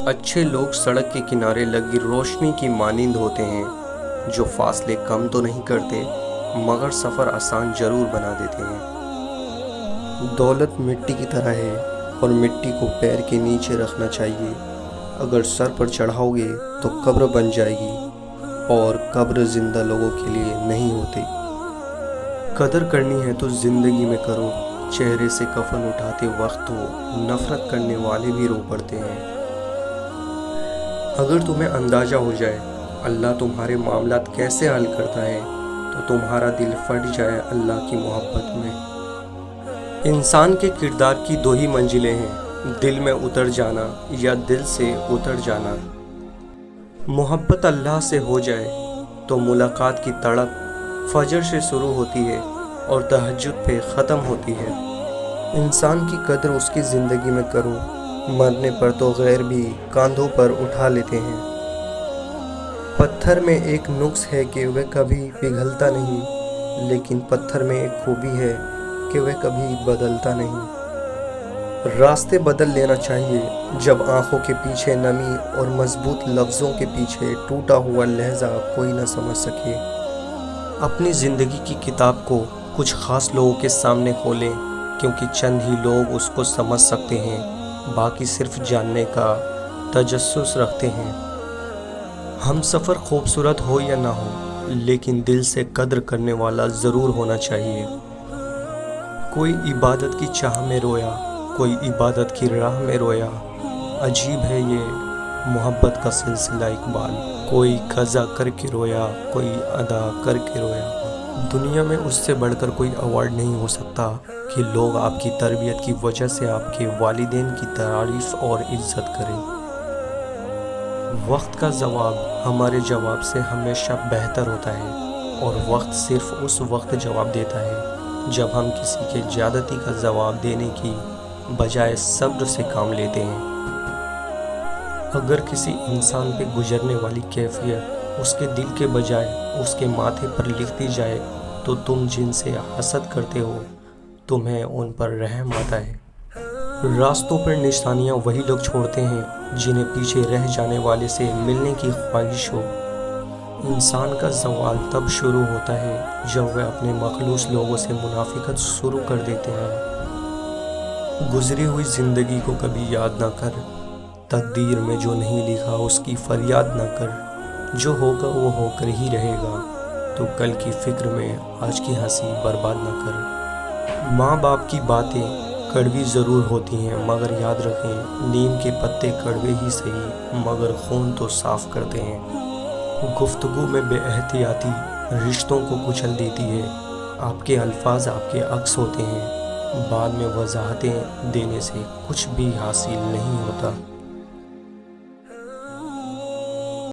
اچھے لوگ سڑک کے کنارے لگی روشنی کی مانند ہوتے ہیں جو فاصلے کم تو نہیں کرتے مگر سفر آسان ضرور بنا دیتے ہیں۔ دولت مٹی کی طرح ہے اور مٹی کو پیر کے نیچے رکھنا چاہیے۔ اگر سر پر چڑھاؤ گے تو قبر بن جائے گی اور قبر زندہ لوگوں کے لیے نہیں ہوتی۔ قدر کرنی ہے تو زندگی میں کرو، چہرے سے کفن اٹھاتے وقت تو نفرت کرنے والے بھی رو پڑتے ہیں۔ اگر تمہیں اندازہ ہو جائے اللہ تمہارے معاملات کیسے حل کرتا ہے تو تمہارا دل پھٹ جائے اللہ کی محبت میں۔ انسان کے کردار کی دو ہی منزلیں ہیں، دل میں اتر جانا یا دل سے اتر جانا۔ محبت اللہ سے ہو جائے تو ملاقات کی تڑپ فجر سے شروع ہوتی ہے اور تہجد پہ ختم ہوتی ہے۔ انسان کی قدر اس کی زندگی میں کرو، مرنے پر تو غیر بھی کاندھوں پر اٹھا لیتے ہیں۔ پتھر میں ایک نقص ہے کہ وہ کبھی پگھلتا نہیں، لیکن پتھر میں ایک خوبی ہے کہ وہ کبھی بدلتا نہیں۔ راستے بدل لینا چاہیے جب آنکھوں کے پیچھے نمی اور مضبوط لفظوں کے پیچھے ٹوٹا ہوا لہجہ کوئی نہ سمجھ سکے۔ اپنی زندگی کی کتاب کو کچھ خاص لوگوں کے سامنے کھولیں، کیونکہ چند ہی لوگ اس کو سمجھ سکتے ہیں، باقی صرف جاننے کا تجسس رکھتے ہیں۔ ہم سفر خوبصورت ہو یا نہ ہو، لیکن دل سے قدر کرنے والا ضرور ہونا چاہیے۔ کوئی عبادت کی چاہ میں رویا، کوئی عبادت کی راہ میں رویا، عجیب ہے یہ محبت کا سلسلہ اقبال۔ کوئی قضا کر کے رویا، کوئی ادا کر کے رویا۔ دنیا میں اس سے بڑھ کر کوئی ایوارڈ نہیں ہو سکتا کہ لوگ آپ کی تربیت کی وجہ سے آپ کے والدین کی تعریف اور عزت کریں۔ وقت کا جواب ہمارے جواب سے ہمیشہ بہتر ہوتا ہے، اور وقت صرف اس وقت جواب دیتا ہے جب ہم کسی کے زیادتی کا جواب دینے کی بجائے صبر سے کام لیتے ہیں۔ اگر کسی انسان پہ گزرنے والی کیفیت اس کے دل کے بجائے اس کے ماتھے پر لکھ دی جائے تو تم جن سے حسد کرتے ہو تمہیں ان پر رحم آتا ہے۔ راستوں پر نشانیاں وہی لوگ چھوڑتے ہیں جنہیں پیچھے رہ جانے والے سے ملنے کی خواہش ہو۔ انسان کا زوال تب شروع ہوتا ہے جب وہ اپنے مخلوق لوگوں سے منافقت شروع کر دیتے ہیں۔ گزری ہوئی زندگی کو کبھی یاد نہ کر، تقدیر میں جو نہیں لکھا اس کی فریاد نہ کر، جو ہوگا وہ ہو کر ہی رہے گا، تو کل کی فکر میں آج کی ہنسی برباد نہ کر۔ ماں باپ کی باتیں کڑوی ضرور ہوتی ہیں، مگر یاد رکھیں نیم کے پتے کڑوے ہی صحیح مگر خون تو صاف کرتے ہیں۔ گفتگو میں بے احتیاطی رشتوں کو کچل دیتی ہے۔ آپ کے الفاظ آپ کے عکس ہوتے ہیں، بعد میں وضاحتیں دینے سے کچھ بھی حاصل نہیں ہوتا۔